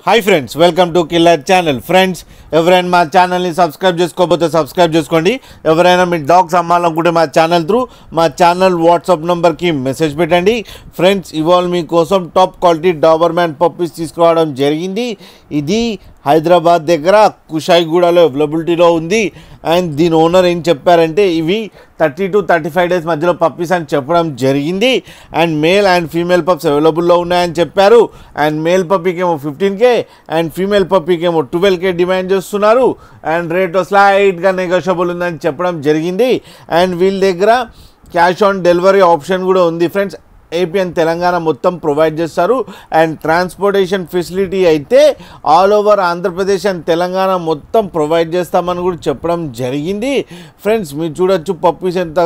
Hi friends, welcome to killer channel. Friends, ఎవరైనా మా ఛానల్ని సబ్స్క్రైబ్ చేసుకోకపోతే సబ్స్క్రైబ్ చేసుకోండి. ఎవరైనా మీ డాగ్స్ అమ్మాలనుకుంటే మా ఛానల్ త్రూ మా ఛానల్ వాట్సాప్ నెంబర్కి మెసేజ్ పెట్టండి. ఫ్రెండ్స్, ఇవాళ మీకోసం టాప్ క్వాలిటీ డాబర్మ్యాన్ పప్పీస్ తీసుకురావడం జరిగింది. ఇది హైదరాబాద్ దగ్గర కుషాయిగూడలో అవైలబిలిటీలో ఉంది. అండ్ దీని ఓనర్ ఏం చెప్పారంటే ఇవి 30 to 35 డేస్ మధ్యలో పప్పీస్ అని చెప్పడం జరిగింది. And male and female pups అవైలబుల్లో ఉన్నాయని చెప్పారు. అండ్ మేల్ పప్పీకి ఏమో 15K అండ్ ఫీమేల్ పప్పీకి ఏమో 12K డిమాండ్ చేస్తున్నారు. అండ్ రేట్ స్లైట్గా నెగోషియబుల్ ఉందని చెప్పడం జరిగింది. అండ్ వీళ్ళ దగ్గర క్యాష్ ఆన్ డెలివరీ ఆప్షన్ కూడా ఉంది. ఫ్రెండ్స్, ఏపీ అండ్ తెలంగాణ మొత్తం ప్రొవైడ్ చేస్తారు. అండ్ ట్రాన్స్పోర్టేషన్ ఫెసిలిటీ అయితే all over Andhra Pradesh and Telangana మొత్తం ప్రొవైడ్ చేస్తామని కూడా చెప్పడం జరిగింది. ఫ్రెండ్స్, మీరు చూడొచ్చు పప్పీస్ ఎంత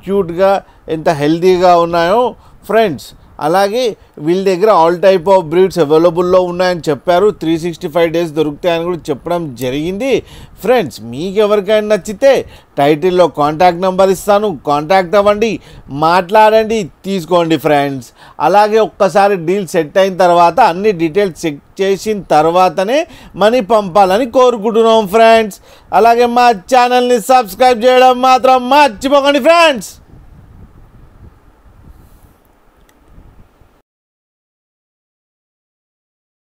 క్యూట్గా ఎంత హెల్తీగా ఉన్నాయో. ఫ్రెండ్స్, అలాగే వీళ్ళ దగ్గర ఆల్ టైప్ ఆఫ్ బ్రీడ్స్ అవైలబుల్లో ఉన్నాయని చెప్పారు. 365 డేస్ దొరుకుతాయని కూడా చెప్పడం జరిగింది. ఫ్రెండ్స్, మీకు ఎవరికైనా నచ్చితే టైటిల్లో కాంటాక్ట్ నెంబర్ ఇస్తాను, కాంటాక్ట్ అవ్వండి, మాట్లాడండి, తీసుకోండి. ఫ్రెండ్స్, అలాగే ఒక్కసారి డీల్ సెట్ అయిన తర్వాత అన్ని డీటెయిల్స్ చెక్ చేసిన తర్వాతనే మనీ పంపాలని కోరుకుంటున్నాం. ఫ్రెండ్స్, అలాగే మా ఛానల్ని సబ్స్క్రైబ్ చేయడం మాత్రం మర్చిపోకండి. ఫ్రెండ్స్.